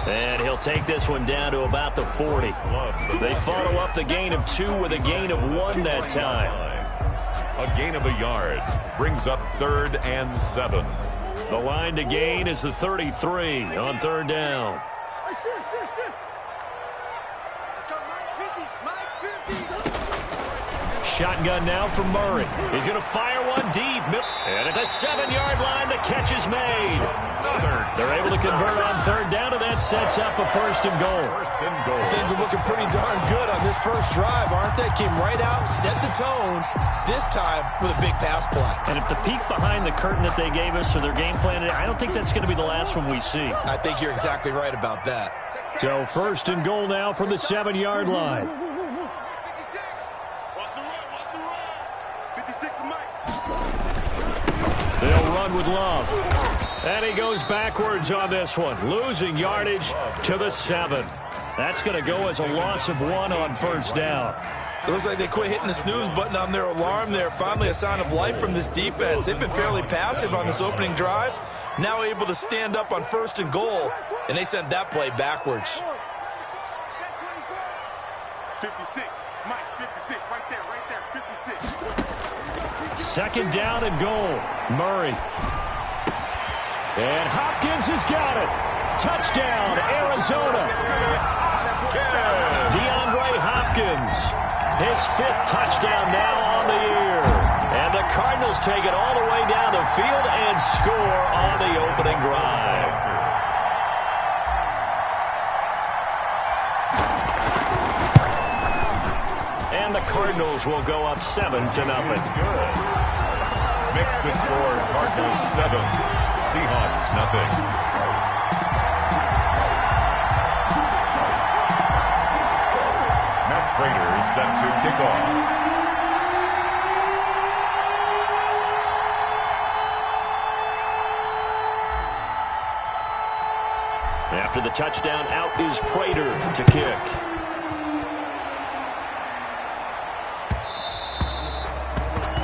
And he'll take this one down to about the 40. They follow up the gain of 2 with a gain of 1 that time. A gain of a yard brings up 3rd and 7. The line to gain is the 33 on 3rd down. Shotgun now from Murray. He's going to fire one deep. And at the 7-yard line, the catch is made. They're able to convert on 3rd down, and that sets up a 1st and goal. Things are looking pretty darn good on this first drive, aren't they? Came right out, set the tone, this time with a big pass play. And if the peek behind the curtain that they gave us or their game plan, I don't think that's going to be the last one we see. I think you're exactly right about that. So 1st and goal now from the 7-yard line. They'll run with Love. And he goes backwards on this one, losing yardage to the 7. That's going to go as a loss of 1 on 1st down. It looks like they quit hitting the snooze button on their alarm there. Finally a sign of life from this defense. They've been fairly passive on this opening drive. Now able to stand up on 1st and goal, and they sent that play backwards. 56, Mike, 56, right there, 56. 2nd down and goal. Murray. And Hopkins has got it. Touchdown, Arizona. DeAndre Hopkins. His 5th touchdown now on the year. And the Cardinals take it all the way down the field and score on the opening drive. And the Cardinals will go up 7-0. Makes the score Cardinals 7, Seahawks 0. Matt Prater is set to kick off. After the touchdown, out is Prater to kick.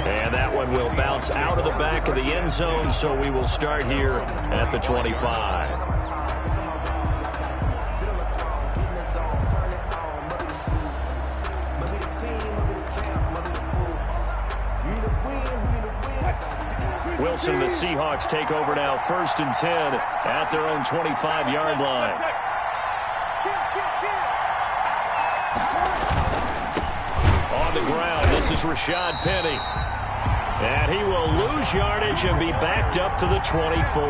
And that one will bounce out of the back of the end zone, so we will start here at the 25. Wilson, the Seahawks take over now, 1st and 10 at their own 25-yard line. On the ground, this is Rashad Penny. And he will lose yardage and be backed up to the 24.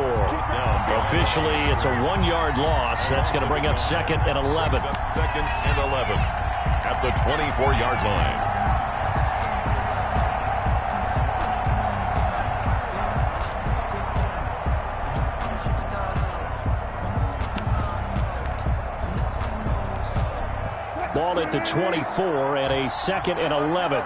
Officially, it's a 1-yard loss. That's going to bring up 2nd and 11. 2nd and 11 at the 24-yard line. Ball at the 24 and a 2nd and 11.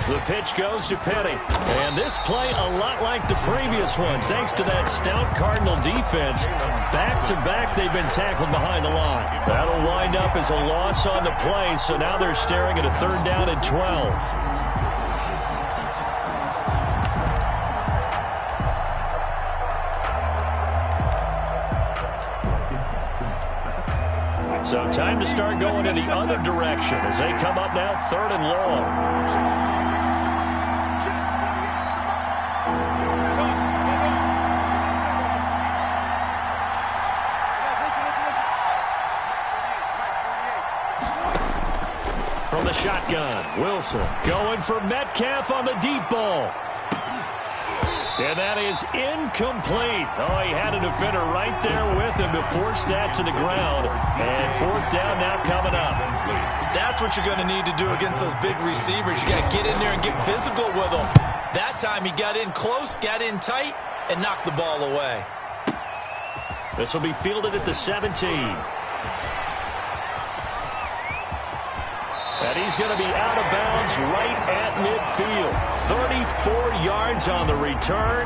The pitch goes to Penny. And this play a lot like the previous one, thanks to that stout Cardinal defense. Back-to-back, they've been tackled behind the line. That'll wind up as a loss on the play, so now they're staring at a 3rd down and 12. So time to start going in the other direction as they come up now 3rd and long. From the shotgun, Wilson going for Metcalf on the deep ball. And that is incomplete. Oh, he had a defender right there with him to force that to the ground. And 4th down now coming up. That's what you're going to need to do against those big receivers. You got to get in there and get physical with them. That time he got in close, got in tight, and knocked the ball away. This will be fielded at the 17. And he's going to be out of bounds right at midfield. 34 yards on the return.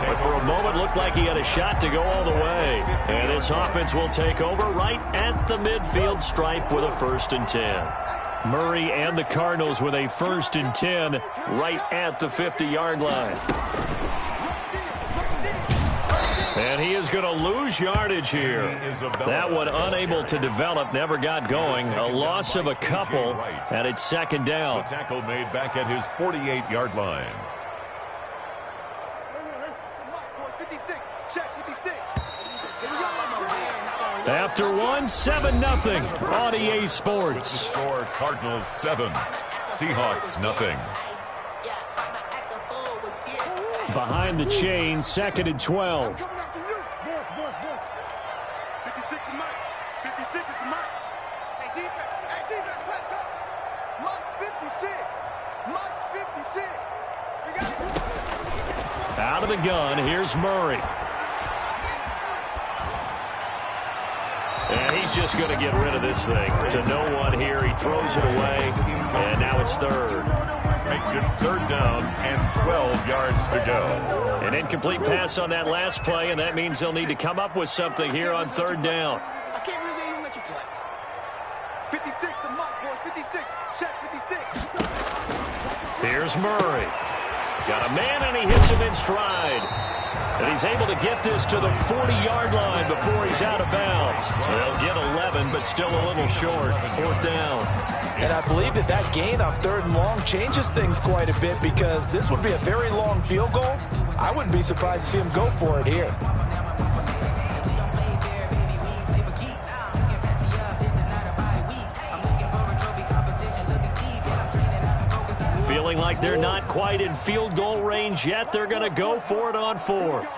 But for a moment, looked like he had a shot to go all the way. And this offense will take over right at the midfield stripe with a 1st and 10. Murray and the Cardinals with a 1st and 10 right at the 50-yard line. And he is going to lose yardage here. That one unable to develop, never got going. A loss of a couple, and it's 2nd down. The tackle made back at his 48-yard line. After one, 7-0 on EA Sports. Score Cardinals 7, Seahawks nothing. Behind the chain, 2nd and 12. 56 is Mike. 56 is Mike. Hey, defense. Hey, defense, let's go. Mike's 56. Mike's 56. We got it. Out of the gun, here's Murray. And he's just going to get rid of this thing. To no one here, he throws it away, and now it's 3rd. Makes it 3rd down and 12 yards to go. An incomplete pass on that last play, and that means they'll need to come up with something here on 3rd down. I can't really even let you play. 56 to Mike, boys. 56. Check 56. Here's Murray. Got a man, and he hits him in stride. And he's able to get this to the 40-yard line before he's out of bounds. They'll get 11, but still a little short. 4th down. And I believe that gain on 3rd and long changes things quite a bit, because this would be a very long field goal. I wouldn't be surprised to see him go for it here. Feeling like they're not quite in field goal range yet. They're going to go for it on 4th.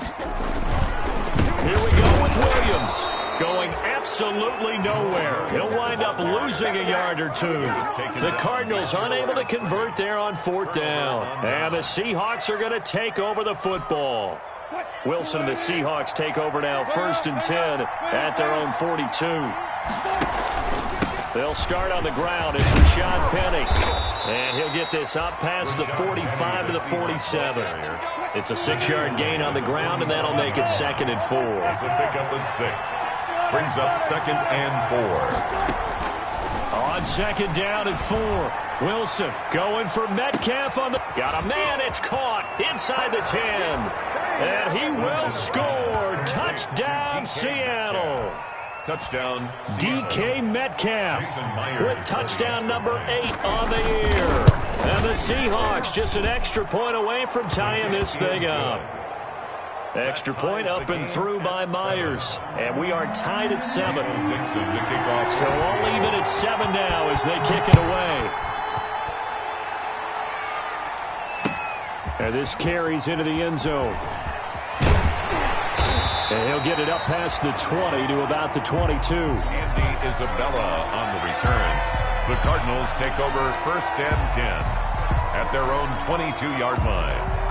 Here we go with Williams. Going absolutely nowhere. He'll wind up losing a yard or 2. The Cardinals unable to convert there on 4th down. And the Seahawks are going to take over the football. Wilson and the Seahawks take over now, 1st and 10 at their own 42. They'll start on the ground. It's Rashad Penny. And he'll get this up past the 45 to the 47. It's a 6-yard gain on the ground, and that'll make it 2nd and 4. It's a pickup of 6. Brings up 2nd and 4. On 2nd down and 4. Wilson going for Metcalf on the... Got a man, it's caught inside the 10. And he will score. Touchdown, Seattle. Touchdown, DK Metcalf with touchdown number 8 on the year. And the Seahawks just an extra point away from tying this thing up. Extra point up and through by Myers. And we are tied at 7. So all even at 7 now as they kick it away. And this carries into the end zone. And he'll get it up past the 20 to about the 22. Andy Isabella on the return. The Cardinals take over 1st and 10 at their own 22-yard line.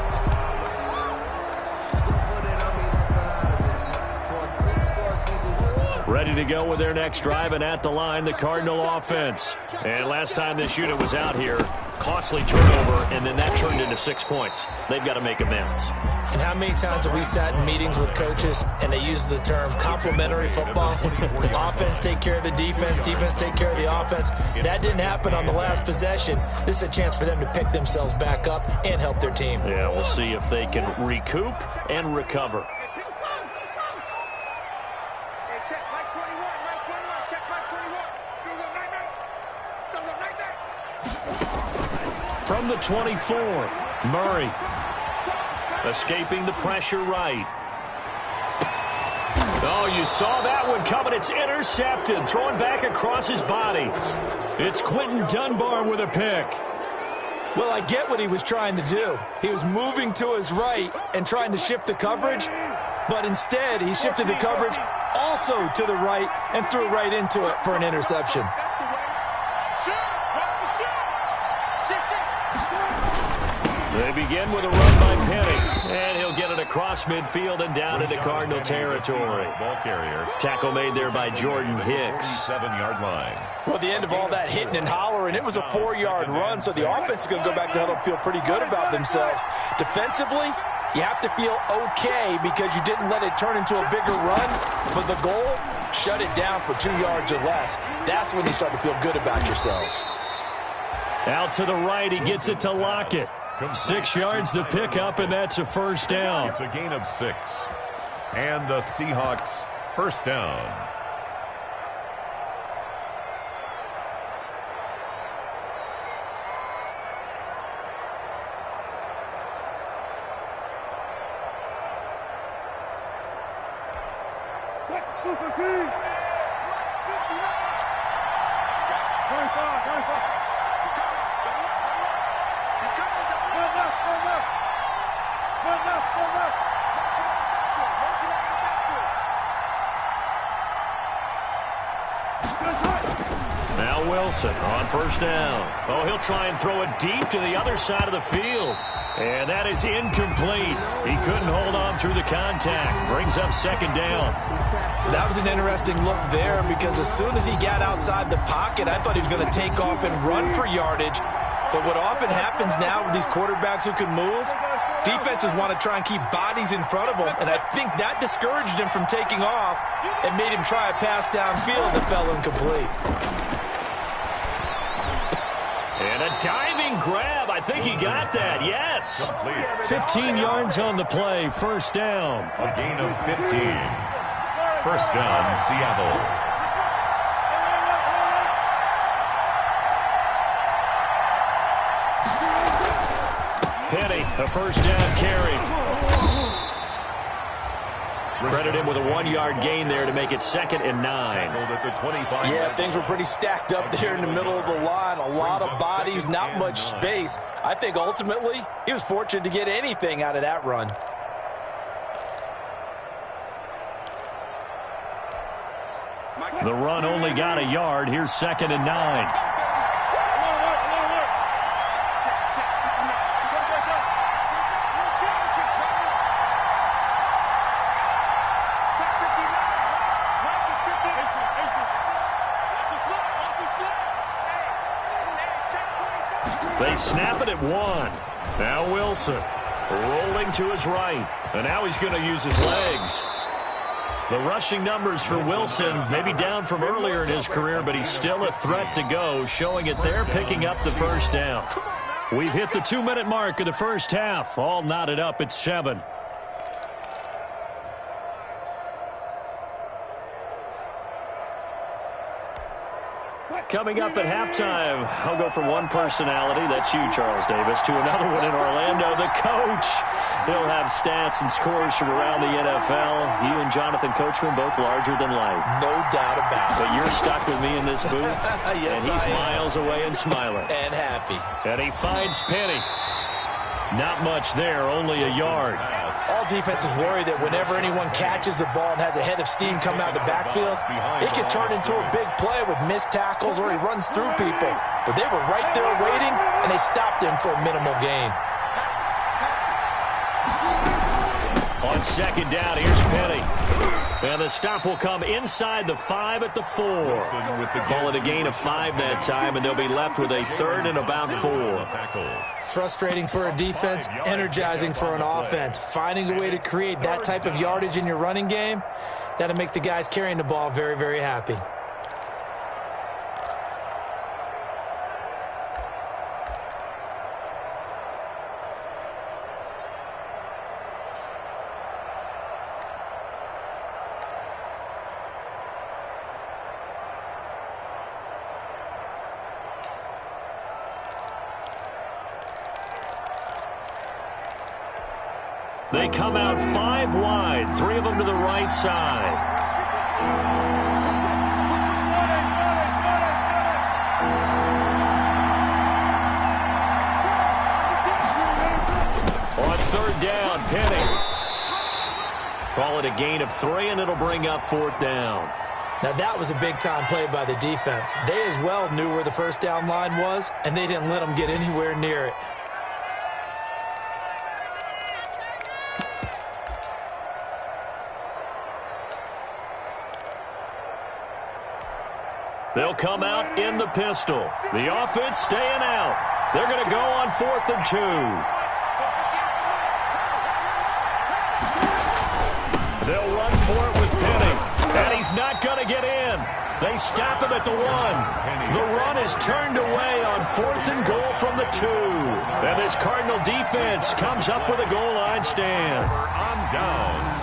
Ready to go with their next drive, and at the line, the Cardinal offense. And last time this unit was out here, costly turnover, and then that turned into 6 points. They've got to make amends. And how many times have we sat in meetings with coaches and they use the term complementary football? Offense take care of the defense, defense take care of the offense. That didn't happen on the last possession. This is a chance for them to pick themselves back up and help their team. Yeah, we'll see if they can recoup and recover. Check Mike 21, Mike 21, check Mike 21. From the 24, Murray escaping the pressure right. Oh, you saw that one coming. It's intercepted, throwing back across his body. It's Quentin Dunbar with a pick. Well, I get what he was trying to do. He was moving to his right and trying to shift the coverage, but instead he shifted the coverage also to the right and threw right into it for an interception. They begin with a run by Penny, and he'll get it across midfield and down into Cardinal territory. Ball carrier. Tackle made there by Jordan Hicks. 7-yard line. Well, the end of all that hitting and hollering, it was a 4-yard run, so the offense is going to go back to huddle and feel pretty good about themselves. Defensively, you have to feel okay because you didn't let it turn into a bigger run, but the goal, shut it down for 2 yards or less. That's when you start to feel good about yourselves. Out to the right, he gets it to Lockett. 6 yards the pickup, and that's a first down. It's a gain of 6. And the Seahawks first down. Now Wilson on first down. Oh, he'll try and throw it deep to the other side of the field. And that is incomplete. He couldn't hold on through the contact. Brings up second down. That was an interesting look there because as soon as he got outside the pocket, I thought he was going to take off and run for yardage. But what often happens now with these quarterbacks who can move, defenses want to try and keep bodies in front of them, and I think that discouraged him from taking off and made him try a pass downfield that fell incomplete. And a diving grab. I think he got that. Yes. 15 yards on the play. First down. A gain of 15. First down, Seattle. Penny, a first down carry. Credit him with a 1-yard gain there to make it 2nd and 9. Yeah, things were pretty stacked up there in the middle of the line. A lot of bodies, not much space. I think ultimately he was fortunate to get anything out of that run. The run only got a yard. Here's 2nd and 9. They snap it at 1. Now Wilson rolling to his right. And now he's going to use his legs. The rushing numbers for Wilson maybe down from earlier in his career, but he's still a threat to go, showing it there, picking up the first down. We've hit the 2-minute mark of the first half. All knotted up at 7. Coming up at halftime, I'll go from one personality, that's you, Charles Davis, to another one in Orlando, the coach. He'll have stats and scores from around the NFL. You and Jonathan Coachman, both larger than life. No doubt about it. But you're stuck with me in this booth, yes, and he's miles away and smiling. And happy. And he finds Penny. Not much there, only a yard. All defenses worry that whenever anyone catches the ball and has a head of steam come out of the backfield, it can turn into a big play with missed tackles or he runs through people. But they were right there waiting, and they stopped him for a minimal gain. On second down, here's Penny. And the stop will come inside the 5 at the 4. Call it a gain of 5 that time, and they'll be left with a 3rd and about 4. Frustrating for a defense, energizing for an offense. Finding a way to create that type of yardage in your running game, that'll make the guys carrying the ball very, very happy. They come out 5 wide, 3 of them to the right side. On 3rd down, Penny. Call it a gain of 3, and it'll bring up 4th down. Now that was a big-time play by the defense. They as well knew where the first down line was, and they didn't let them get anywhere near it. They'll come out in the pistol. The offense staying out. They're going to go on 4th and 2. They'll run for it with Penny. And he's not going to get in. They they stop him at the 1. The run is turned away on 4th and goal from the 2. And this Cardinal defense comes up with a goal line stand. On down.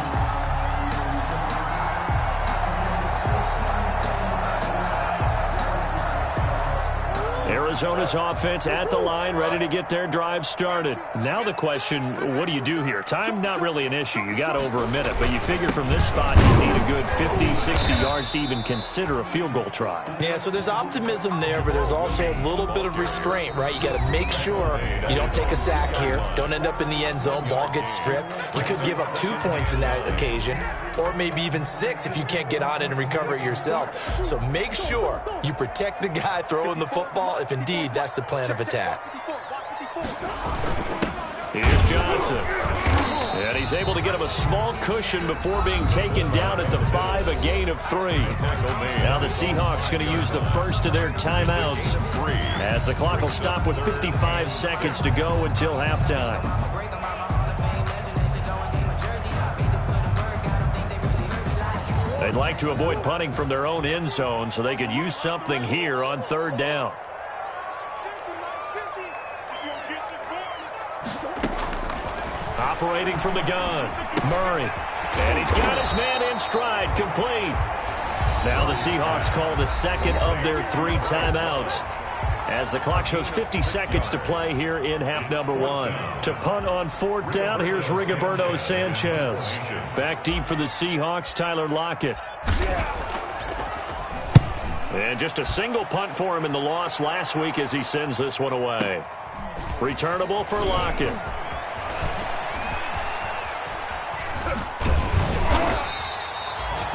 Arizona's offense at the line, ready to get their drive started. Now the question, what do you do here? Time not really an issue. You got over a minute, but you figure from this spot you need a good 50, 60 yards to even consider a field goal try. Yeah, so there's optimism there, but there's also a little bit of restraint, right? You got to make sure you don't take a sack here. Don't end up in the end zone. Ball gets stripped. You could give up 2 points in that occasion, or maybe even 6 if you can't get on it and recover it yourself. So make sure you protect the guy throwing the football if indeed that's the plan of attack. Here's Johnson. And he's able to get him a small cushion before being taken down at the 5, a gain of 3. Now the Seahawks going to use the first of their timeouts as the clock will stop with 55 seconds to go until halftime. They'd like to avoid punting from their own end zone so they could use something here on 3rd down. Operating from the gun, Murray. And he's got his man in stride, complete. Now the Seahawks call the second of their 3 timeouts as the clock shows 50 seconds to play here in half number 1. To punt on 4th down, here's Rigoberto Sanchez. Back deep for the Seahawks, Tyler Lockett. And just a single punt for him in the loss last week as he sends this one away. Returnable for Lockett.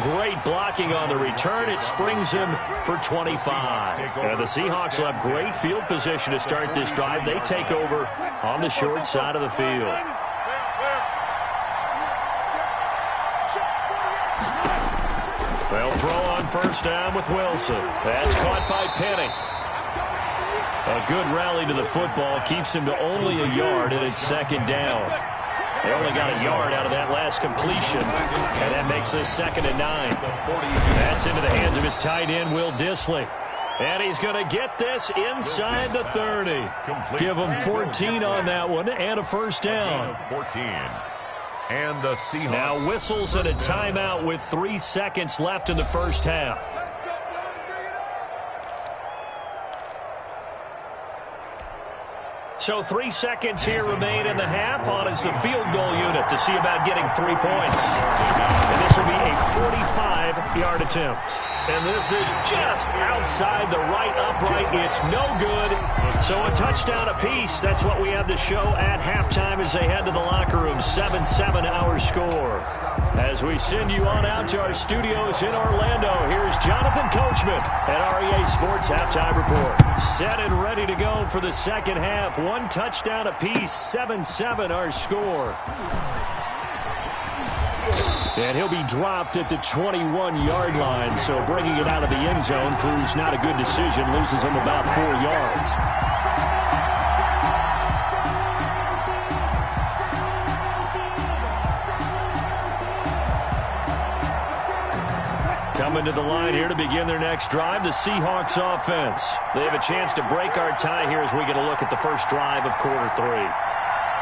Great blocking on the return. It springs him for 25. And the Seahawks will have great field position to start this drive. They take over on the short side of the field. They'll throw on 1st down with Wilson. That's caught by Penny. A good rally to the football keeps him to only a yard, and it's 2nd down. They only got a yard out of that last completion, and that makes this 2nd and 9. That's into the hands of his tight end, Will Dissly. And he's going to get this inside the 30. Give him 14 on that one and a 1st down. 14. And the Seahawks. Now whistles and a timeout with 3 seconds left in the 1st half. So 3 seconds here remain in the half. On is the field goal unit to see about getting 3 points. And this will be a 45-yard attempt. And this is just outside the right upright. It's no good. So a touchdown apiece. That's what we have to show at halftime as they head to the locker room. 7-7 our score. As we send you on out to our studios in Orlando, here's Jonathan Coachman at REA Sports Halftime Report. Set and ready to go for the 2nd half. 1 touchdown apiece. 7-7 our score. And he'll be dropped at the 21-yard line, so bringing it out of the end zone proves not a good decision. Loses him about 4 yards. Coming to the line here to begin their next drive, the Seahawks offense. They have a chance to break our tie here as we get a look at the first drive of quarter 3.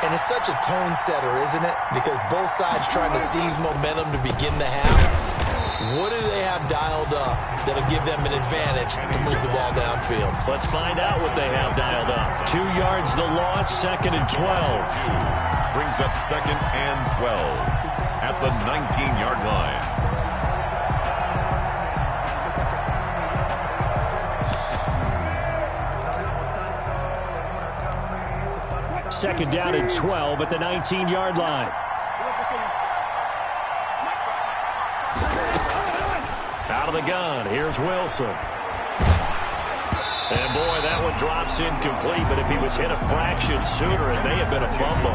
And it's such a tone setter, isn't it? Because both sides trying to seize momentum to begin the half. What do they have dialed up that'll give them an advantage to move the ball downfield? Let's find out what they have dialed up. 2 yards the loss, 2nd and 12. Brings up 2nd and 12 at the 19-yard line. Second down and 12 at the 19-yard line. Out of the gun, here's Wilson. And boy, that one drops incomplete, but if he was hit a fraction sooner, it may have been a fumble.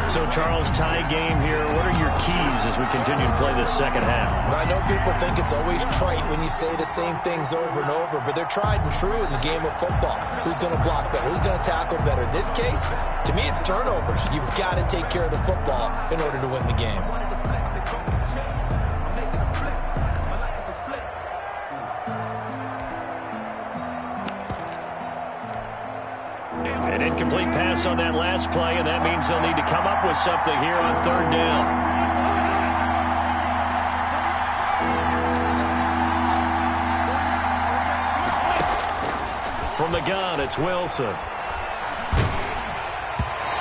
So, Charles, tie game here. What are your keys as we continue to play this 2nd half? I know people think it's always trite when you say the same things over and over, but they're tried and true in the game of football. Who's going to block better? Who's going to tackle better? In this case, to me, it's turnovers. You've got to take care of the football in order to win the game. incomplete pass on that last play, and that means they'll need to come up with something here on third down. From the gun, it's Wilson.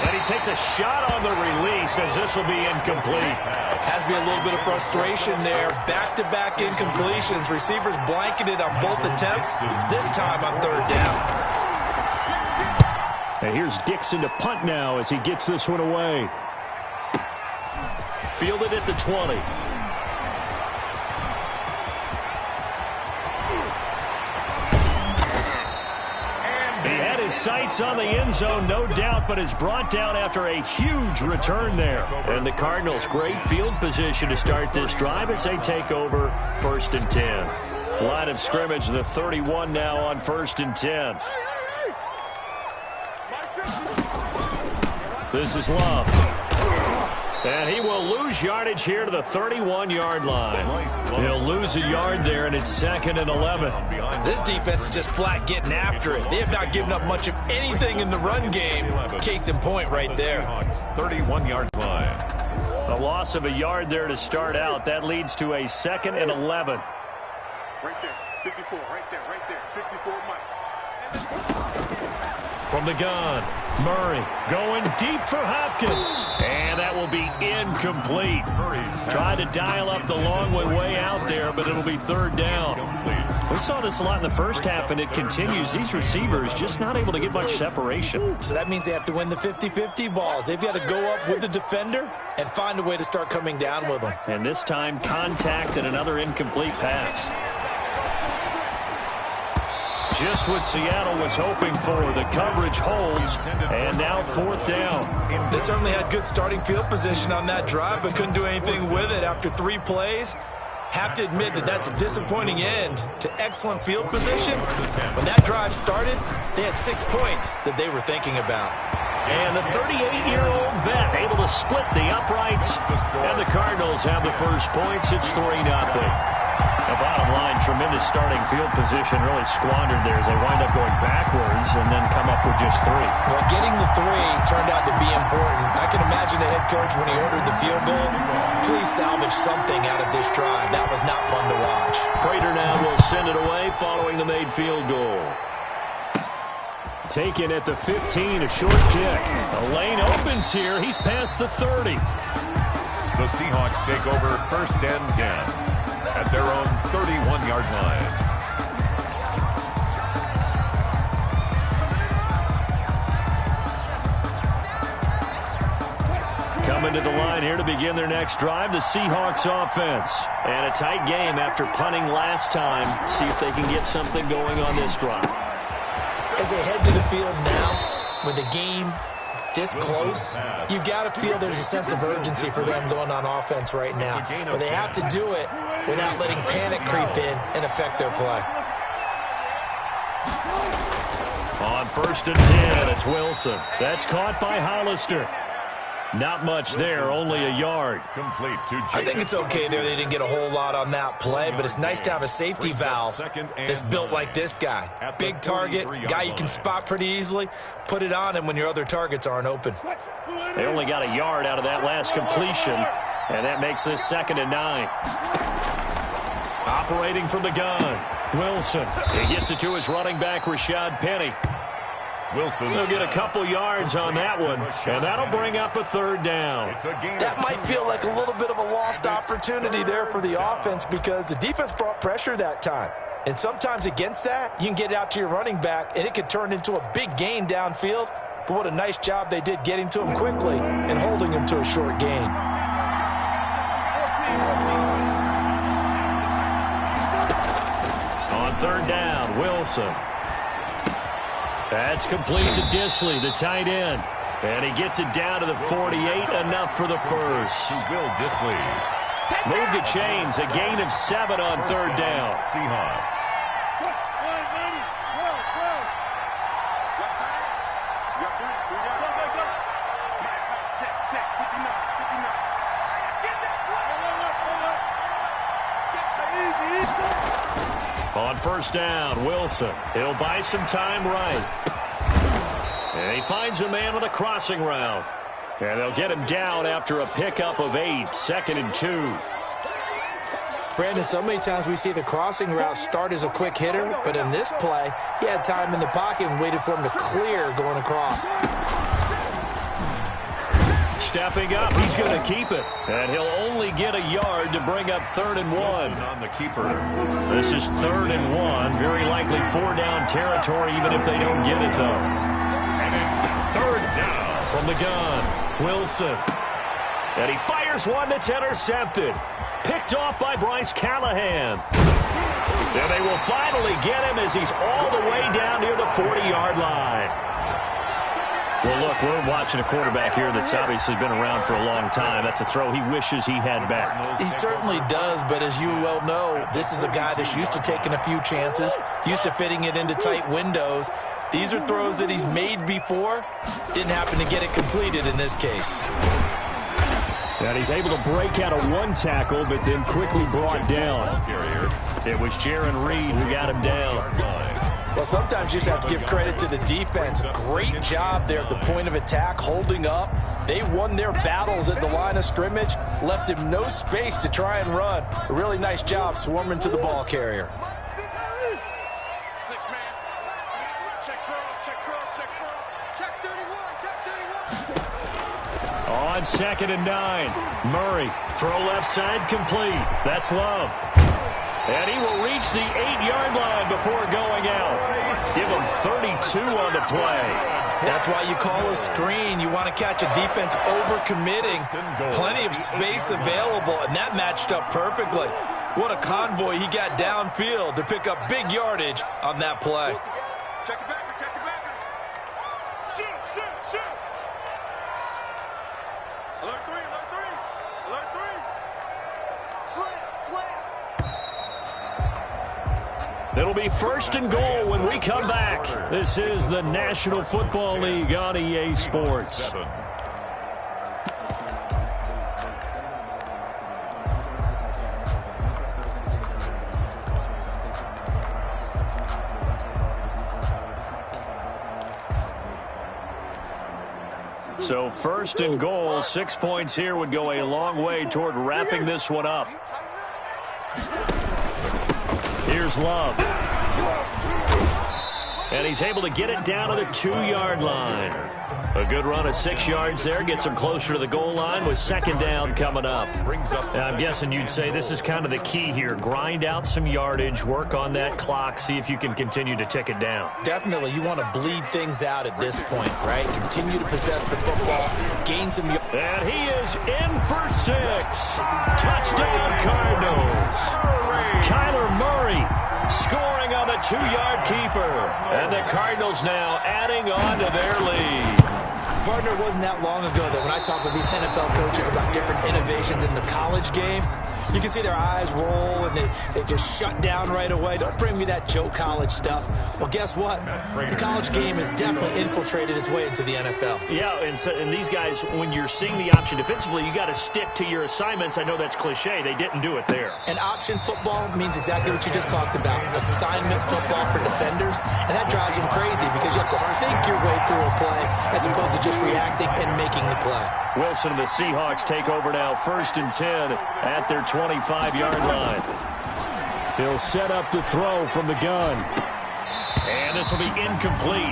And he takes a shot on the release as this will be incomplete. Has to be a little bit of frustration there. Back-to-back incompletions. Receivers blanketed on both attempts, this time on third down. And here's Dixon to punt now as he gets this one away. Fielded at the 20. Sights on the end zone, no doubt, but is brought down after a huge return there. And the Cardinals, great field position to start this drive as they take over 1st and 10. Line of scrimmage, the 31 now on 1st and 10. This is Love. And he will lose yardage here to the 31-yard line. He'll lose a yard there, and it's 2nd and 11. This defense is just flat getting after it. They have not given up much of anything in the run game. Case in point right there. 31-yard line. A loss of a yard there to start out. That leads to a 2nd and 11. Right there, 54, right there, 54, Mike. From the gun, Murray going deep for Hopkins. And that will be incomplete. Tried to dial up the long one way out there, but it'll be third down. We saw this a lot in the first half, and it continues. These receivers just not able to get much separation. So that means they have to win the 50-50 balls. They've got to go up with the defender and find a way to start coming down with them. And this time, contact and another incomplete pass. Just what Seattle was hoping for. The coverage holds, and now 4th down. They certainly had good starting field position on that drive, but couldn't do anything with it after 3 plays. Have to admit that that's a disappointing end to excellent field position. When that drive started, they had 6 points that they were thinking about. And the 38-year-old vet able to split the uprights, and the Cardinals have the first points. It's 3-0. The bottom line, tremendous starting field position, really squandered there as they wind up going backwards and then come up with just 3. Well, getting the 3 turned out to be important. I can imagine the head coach when he ordered the field goal. Please salvage something out of this drive. That was not fun to watch. Prater now will send it away following the made field goal. Taken at the 15, a short kick. A lane opens here. He's past the 30. The Seahawks take over 1st and 10. At their own 31-yard line. Coming to the line here to begin their next drive, the Seahawks offense. And a tight game after punting last time. See if they can get something going on this drive. As they head to the field now, with the game this close, you've got to feel there's a sense of urgency for them going on offense right now. But they have to do it without letting panic creep in and affect their play. On 1st and 10, it's Wilson. That's caught by Hollister. Not much there, only a yard. Complete to I think it's okay there. They didn't get a whole lot on that play, but it's nice to have a safety valve that's built like this guy. Big target, guy you can spot pretty easily. Put it on him when your other targets aren't open. They only got a yard out of that last completion, and that makes this 2nd and 9. Operating from the gun, Wilson. He gets it to his running back, Rashad Penny. Wilson. He'll get a couple yards on that one, and that'll bring up a 3rd down. That might feel like a little bit of a lost opportunity there for the offense because the defense brought pressure that time. And sometimes against that, you can get out to your running back, and it could turn into a big gain downfield. But what a nice job they did getting to him quickly and holding him to a short gain. On 3rd down, Wilson. That's complete to Disley, the tight end. And he gets it down to the 48, enough for the first. Will Disley. Move the chains, a gain of 7 on 3rd down. Seahawks. On 1st down, Wilson. He'll buy some time right. And he finds a man on a crossing route. And they'll get him down after a pickup of 8, 2nd and 2. Brandon, so many times we see the crossing route start as a quick hitter, but in this play, he had time in the pocket and waited for him to clear going across. Stepping up, he's going to keep it. And he'll only get a yard to bring up 3rd and 1. On the keeper. This is 3rd and 1. Very likely 4-down territory, even if they don't get it, though. And it's 3rd down. From the gun, Wilson. And he fires one that's intercepted. Picked off by Bryce Callahan. And they will finally get him as he's all the way down near the 40-yard line. Well, look, we're watching a quarterback here that's obviously been around for a long time. That's a throw he wishes he had back. He certainly does, but as you well know, this is a guy that's used to taking a few chances, used to fitting it into tight windows. These are throws that he's made before. Didn't happen to get it completed in this case. And he's able to break out of one tackle, but then quickly brought down. It was Jaron Reed who got him down. Well, sometimes you just have to give credit to the defense. Great job there at the point of attack, holding up. They won their battles at the line of scrimmage, left him no space to try and run. A really nice job swarming to the ball carrier. On 2nd and 9, Murray, throw left side complete. That's Love. And he will reach the 8-yard line before going out. Give him 32 on the play. That's why you call a screen. You want to catch a defense over-committing. Plenty of space available, and that matched up perfectly. What a convoy he got downfield to pick up big yardage on that play. Check the backer, check the backer. Shoot. Alert 3. Slam. It'll be 1st and goal when we come back. This is the National Football League on EA Sports. So 1st and goal, 6 points here would go a long way toward wrapping this one up. Here's Love. And he's able to get it down to the 2-yard line. A good run of 6 yards there. Gets him closer to the goal line with 2nd down coming up. And I'm guessing you'd say this is kind of the key here. Grind out some yardage, work on that clock, see if you can continue to tick it down. Definitely. You want to bleed things out at this point, right? Continue to possess the football, gain some yards. And he is in for 6. Touchdown, Cardinals. Kyler Murray scoring on the 2-yard keeper. And the Cardinals now adding on to their lead. Partner, wasn't that long ago that when I talk with these NFL coaches about different innovations in the college game, you can see their eyes roll and they just shut down right away. Don't bring me that Joe College stuff. Well, guess what? The college game has definitely infiltrated its way into the NFL. Yeah, and these guys, when you're seeing the option defensively, you got to stick to your assignments. I know that's cliche. They didn't do it there. And option football means exactly what you just talked about. Assignment football for defenders. And that drives them crazy because you have to think your way through a play as opposed to just reacting and making the play. Wilson and the Seahawks take over now, 1st and 10 at their 25-yard line. He'll set up to throw from the gun. And this will be incomplete.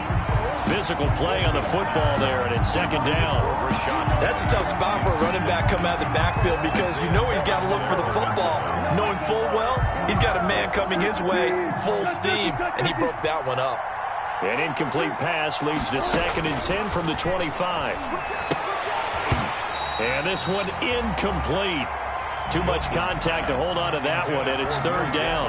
Physical play on the football there, and it's 2nd down. That's a tough spot for a running back coming out of the backfield because you know he's got to look for the football. Knowing full well, he's got a man coming his way, full steam, and he broke that one up. An incomplete pass leads to 2nd and 10 from the 25. And this one incomplete. Too much contact to hold on to that one, and it's 3rd down.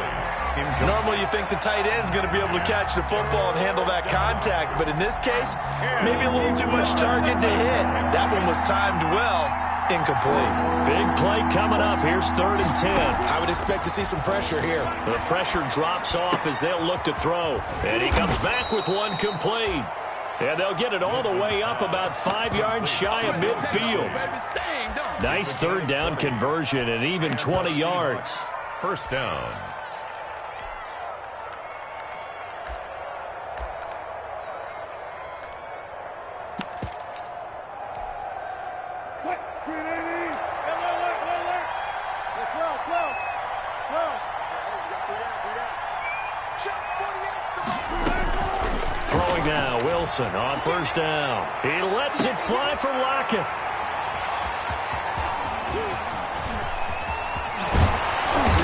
Normally you think the tight end's going to be able to catch the football and handle that contact, but in this case, maybe a little too much target to hit. That one was timed well. Incomplete. Big play coming up. Here's 3rd and 10. I would expect to see some pressure here. The pressure drops off as they'll look to throw. And he comes back with one complete. And they'll get it all the way up about 5 yards shy of midfield. Nice 3rd down conversion and even 20 yards. 1st down. Throwing now, Wilson on first down. He lets it fly for Lockett.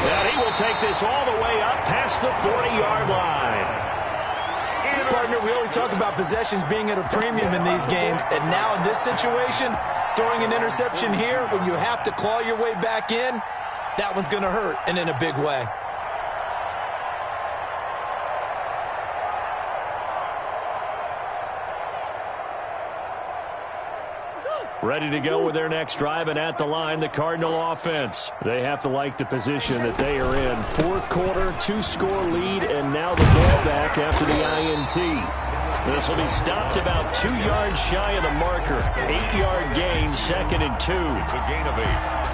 And he will take this all the way up past the 40-yard line. Partner, we always talk about possessions being at a premium in these games, and now in this situation, throwing an interception here when you have to claw your way back in, that one's going to hurt, and in a big way. Ready to go with their next drive, and at the line, the Cardinal offense. They have to like the position that they are in. Fourth quarter, 2-score lead, and now the ball back after the INT. This will be stopped about 2 yards shy of the marker. 8-yard gain, 2nd and 2. It's a gain of 8.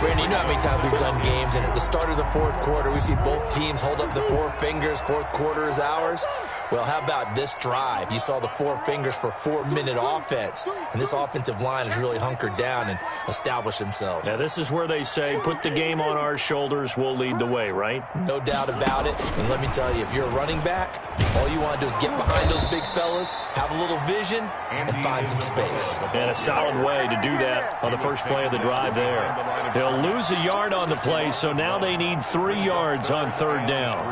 Brandon, you know how many times we've done games, and at the start of the fourth quarter, we see both teams hold up the 4 fingers. Fourth quarter is ours. Well, how about this drive? You saw the 4 fingers for 4-minute offense, and this offensive line has really hunkered down and established themselves. Now, this is where they say, put the game on our shoulders, we'll lead the way, right? No doubt about it. And let me tell you, if you're a running back, all you want to do is get behind those big fellas, have a little vision, and find some space. And a solid way to do that on the first play of the drive there. They'll lose a yard on the play, so now they need 3 yards on third down.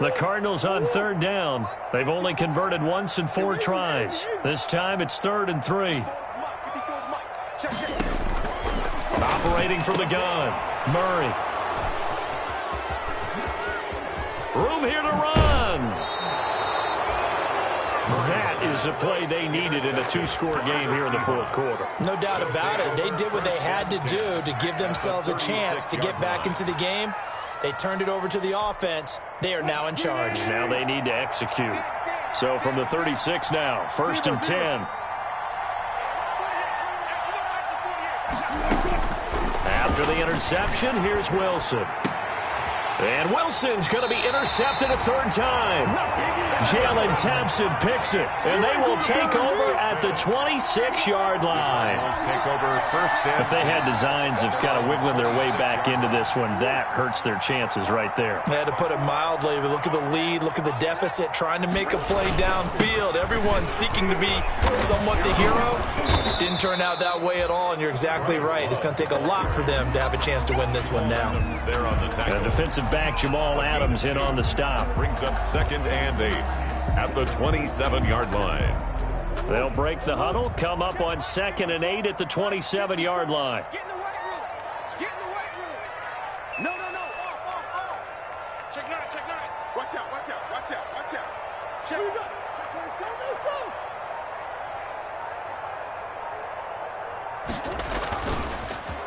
The Cardinals on third down. They've only converted once in 4 tries. This time it's 3rd and 3. Operating from the gun, Murray. Room here to run. That is the play they needed in a 2-score game here in the fourth quarter. No doubt about it. They did what they had to do to give themselves a chance to get back into the game. They turned it over to the offense. They are now in charge. Now they need to execute. So from the 36 now, 1st and 10. After the interception, here's Wilson. And Wilson's going to be intercepted a 3rd time. Jalen Thompson picks it, and they will take over at the 26-yard line. Take over first and if they had designs of kind of wiggling their way back into this one, that hurts their chances right there. They had to put it mildly. But look at the lead, look at the deficit, trying to make a play downfield. Everyone seeking to be somewhat the hero. It didn't turn out that way at all, and you're exactly right. It's going to take a lot for them to have a chance to win this one now. There on the tackle. And defensive back Jamal Adams in on the stop. Brings up 2nd and 8 at the 27-yard line. They'll break the huddle, come up on 2nd and 8 at the 27-yard line. Get in the weight room. Get in the weight room. No. Off. Check 9. Watch out. Check. Check 27.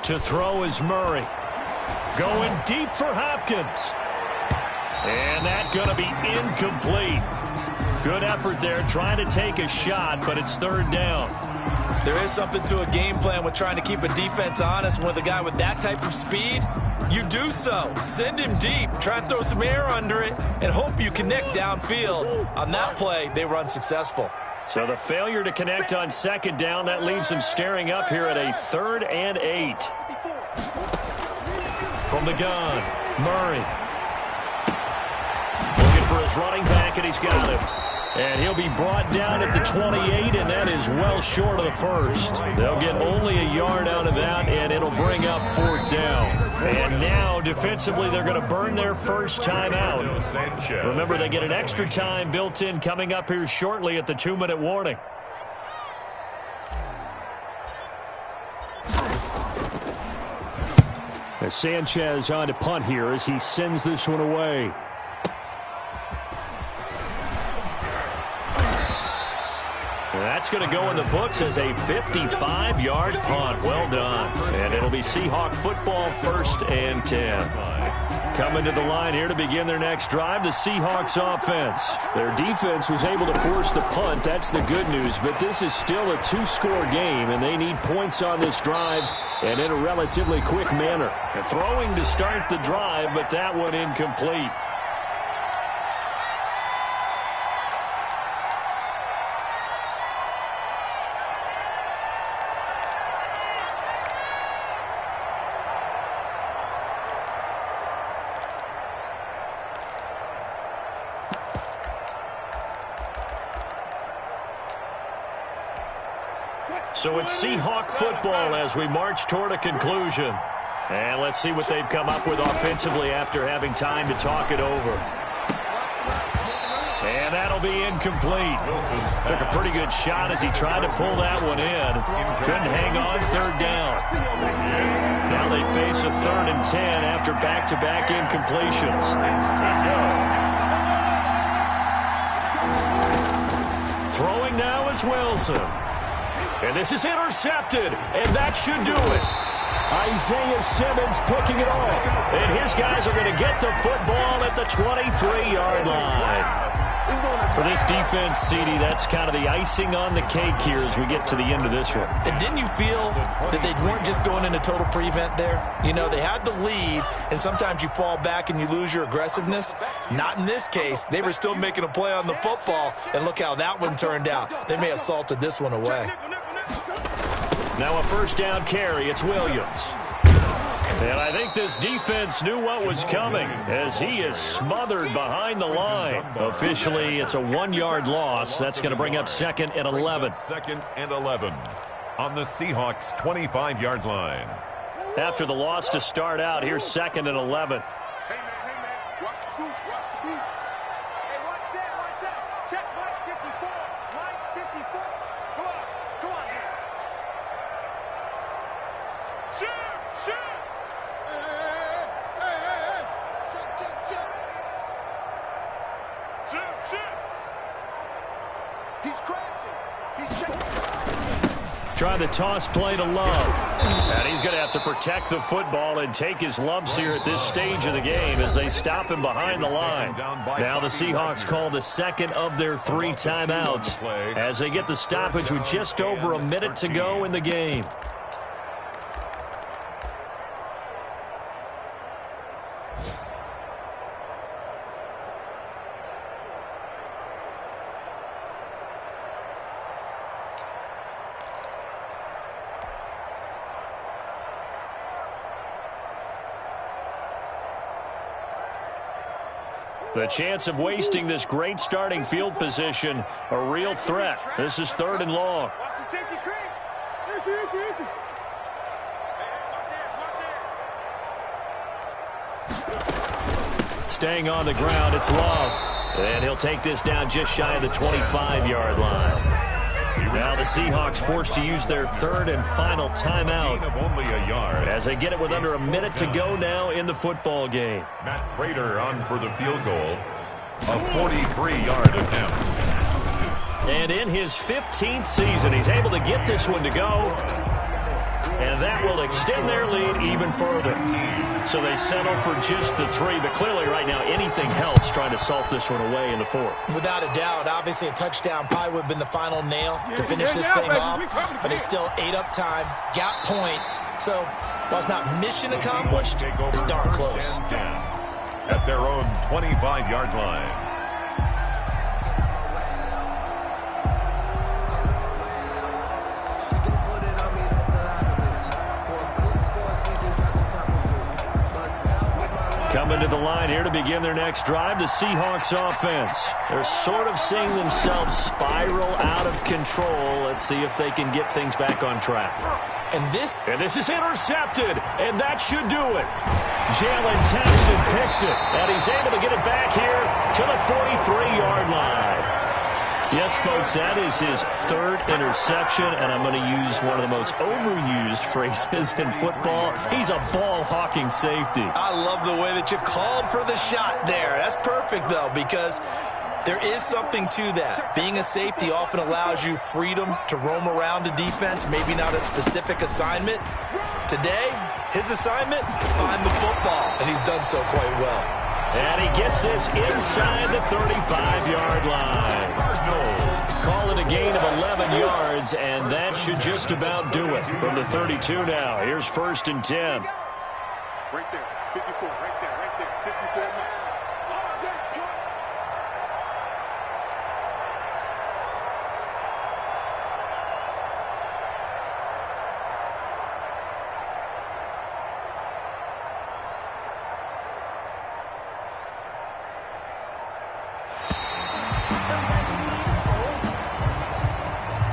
To throw is Murray. Going deep for Hopkins. And that's going to be incomplete. Good effort there, trying to take a shot, but it's 3rd down. There is something to a game plan with trying to keep a defense honest. With a guy with that type of speed, you do so. Send him deep, try and throw some air under it, and hope you connect downfield. On that play, they were unsuccessful. So the failure to connect on 2nd down, that leaves them staring up here at a 3rd and 8. From the gun, Murray. Looking for his running back, and he's got him. And he'll be brought down at the 28, and that is well short of the first. They'll get only a yard out of that, and it'll bring up 4th down. And now, defensively, they're going to burn their first time out. Remember, they get an extra time built in coming up here shortly at the 2-minute warning. As Sanchez on to punt here as he sends this one away. That's going to go in the books as a 55-yard punt. Well done. And it'll be Seahawk football, 1st and 10. Coming to the line here to begin their next drive, the Seahawks offense. Their defense was able to force the punt. That's the good news. But this is still a two-score game, and they need points on this drive and in a relatively quick manner. And throwing to start the drive, but that one incomplete. So it's Seahawk football as we march toward a conclusion. And let's see what they've come up with offensively after having time to talk it over. And that'll be incomplete. Took a pretty good shot as he tried to pull that one in. Couldn't hang on, third down. Now they face a 3rd and 10 after back-to-back incompletions. Throwing now is Wilson. And this is intercepted, and that should do it. Isaiah Simmons picking it off. And his guys are going to get the football at the 23-yard line. For this defense, CD, that's kind of the icing on the cake here as we get to the end of this one. And didn't you feel that they weren't just going into total prevent there? You know, they had the lead, and sometimes you fall back and you lose your aggressiveness. Not in this case. They were still making a play on the football, and look how that one turned out. They may have salted this one away. Now a first down carry. It's Williams. And I think this defense knew what was coming as he is smothered behind the line. Officially, it's a 1-yard loss. That's going to bring up 2nd and 11. 2nd and 11 on the Seahawks' 25-yard line. After the loss to start out, here's 2nd and 11. Hey, man, watch the boot, watch the boot. Hey, watch that. Check line 54, line 54. Come on, man. Shoot. Check. He's crazy. He's checking. Trying to toss play to Love. And he's going to have to protect the football and take his lumps here at this stage of the game as they stop him behind the line. Now the Seahawks call the 2nd of their 3 timeouts as they get the stoppage with just over a minute to go in the game. The chance of wasting this great starting field position, a real threat. This is 3rd and long. Watch the safety creep. Staying on the ground, it's Love. And he'll take this down just shy of the 25-yard line. Now the Seahawks forced to use their 3rd and final timeout Only a yard. as they get it with under a minute to go now in the football game. Matt Prater on for the field goal. A 43-yard attempt. And in his 15th season, he's able to get this one to go. And that will extend their lead even further. So they settle for just the 3. But clearly right now, anything helps trying to salt this one away in the 4th. Without a doubt, obviously a touchdown probably would have been the final nail to finish this thing off. But they still ate up time, got points. So while it's not mission accomplished, it's darn close. At their own 25-yard line. Coming to the line here to begin their next drive, the Seahawks offense. They're sort of seeing themselves spiral out of control. Let's see if they can get things back on track. And this is intercepted, and that should do it. Jalen Thompson picks it, and he's able to get it back here to the 43-yard line. Yes, folks, that is his 3rd interception, and I'm going to use one of the most overused phrases in football. He's a ball-hawking safety. I love the way that you called for the shot there. That's perfect, though, because there is something to that. Being a safety often allows you freedom to roam around a defense, maybe not a specific assignment. Today, his assignment, find the football, and he's done so quite well. And he gets this inside the 35-yard line. Call it a gain of 11 yards, and that should just about do it. From the 32 now, here's 1st and 10. Right there, 54, right there, 54 miles.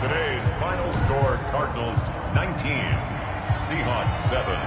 Today's final score, Cardinals 19, Seahawks 7.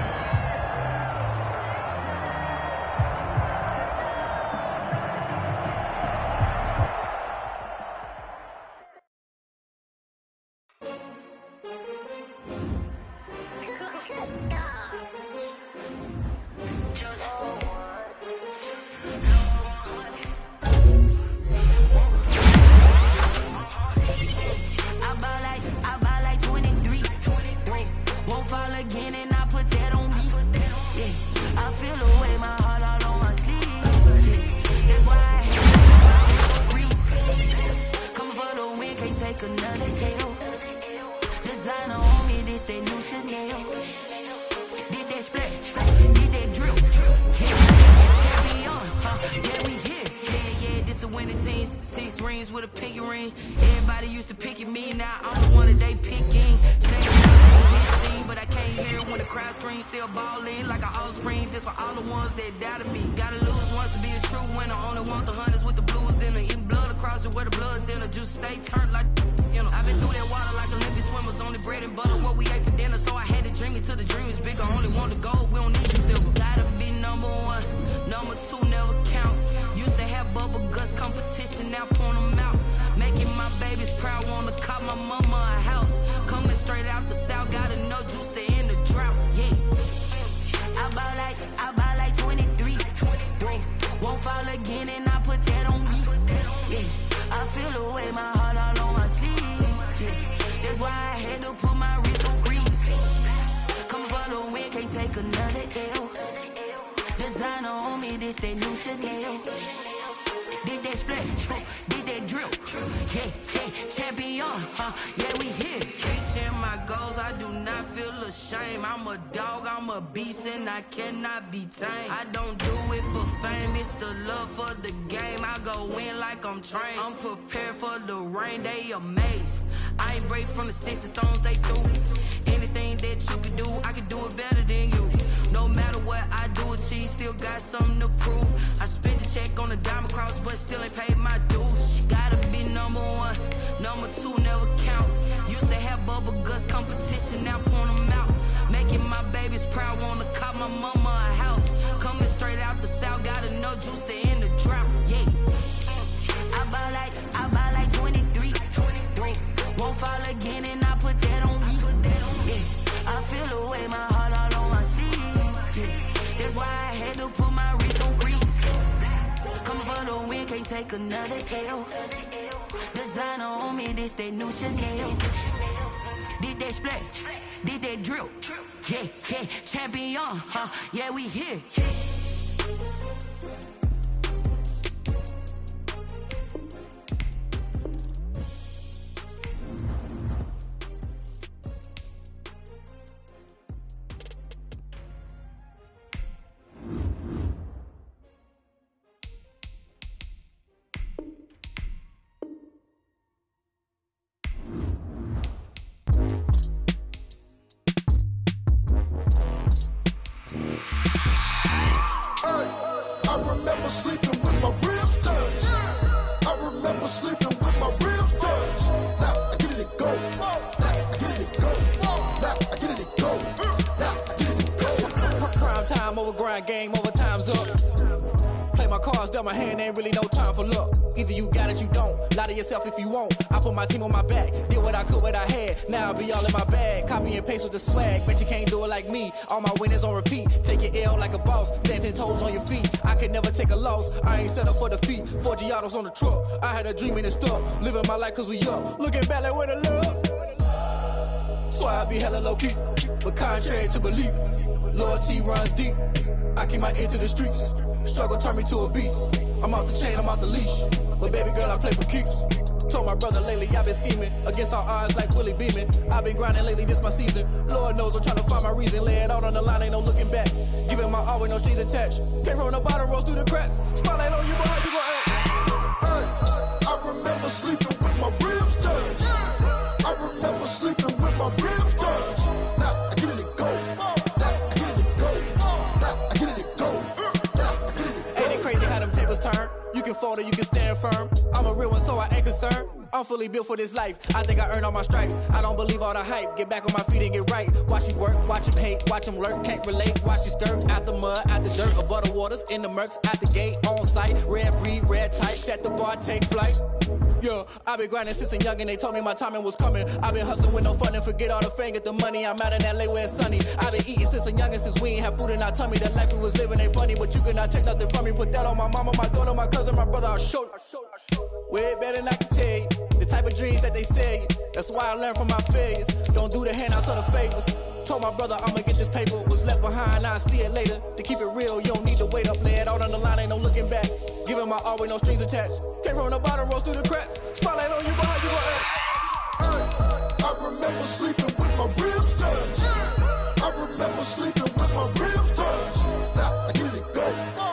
I don't do it for fame, it's the love for the game. I go in like I'm trained. I'm prepared for the rain, they amazed. I ain't break from the sticks and stones they threw. Anything that you can do, I can do it better than you. No matter what I do, achieve, still got something to prove. I spent the check on the diamond cross, but still ain't paid my dues. Gotta be number one, number two never count. Used to have bubble guts competition, now point them out. Making my babies proud, wanna cop my mama a house. Coming straight out the south, got enough juice to end the drought, yeah. I buy like 23. Won't fall again and I put that on me, yeah. I feel the way, my heart all on my sleeve, yeah. That's why I had to put my wrist on freeze. Coming for the win, can't take another L. Designer on me, this that new Chanel. Did that splash, did that drill, yeah, yeah. Champion, yeah, we here. Game over, time's up. Play my cards, dealt my hand, ain't really no time for luck. Either you got it, you don't. Lie to yourself if you won't. I put my team on my back, did what I could, what I had. Now I'll be all in my bag. Copy and paste with the swag. Bet you can't do it like me. All my winners on repeat. Take your L like a boss. Stand 10 toes on your feet. I can never take a loss. I ain't set up for defeat. 4 Giottos on the truck. I had a dream and it stuck. Living my life cause we up. Looking back like where the love. Swear I be hella low-key, but contrary to belief, loyalty runs deep. I keep my ear to the streets. Struggle turned me to a beast. I'm off the chain, I'm off the leash. But baby girl, I play for keeps. Told my brother lately, I've been scheming against all odds like Willie Beeman. I've been grinding lately, this my season. Lord knows I'm trying to find my reason. Lay it out on the line, ain't no looking back. Giving my all with no strings attached. Came from the bottom, rose through the cracks. Spotlight on you, but how you gon' act? Hey, I remember sleeping with my ribs touched. I remember sleeping with my ribs touched. Now I get it to go. Now I get it to go. Now I get it to go. Now I get it to go. Ain't it crazy how them tables turn? You can fold or you can stand firm. I'm a real one, so I ain't concerned. I'm fully built for this life. I think I earned all my stripes. I don't believe all the hype. Get back on my feet and get right. Watch you work, watch him hate, watch him lurk. Can't relate, watch you skirt. Out the mud, out the dirt, above the waters, in the murks, out the gate, on site. Red breed, red tight, set the bar, take flight. Yeah, I been grinding since a youngin', they told me my timing was coming. I been hustling with no fun and forget all the fame, get the money. I'm out in LA where it's sunny. I been eating since a youngin', since we ain't have food in our tummy. The life we was living ain't funny, but you cannot take nothing from me. Put that on my mama, my daughter, my cousin, my brother, I'll show you. Way better than I can tell you. The type of dreams that they sell you. That's why I learned from my failures. Don't do the handouts or the favors. Told my brother I'ma get this paper. Was left behind, I'll see it later. To keep it real, you don't need to wait up. Lay it out on the line, ain't no looking back. Giving my all with no strings attached. Came from the bottom, rose through the cracks. Spotlight on you, but how you gon' act? Hey, I remember sleeping with my ribs touched. I remember sleeping with my ribs touched. Now I get it to go.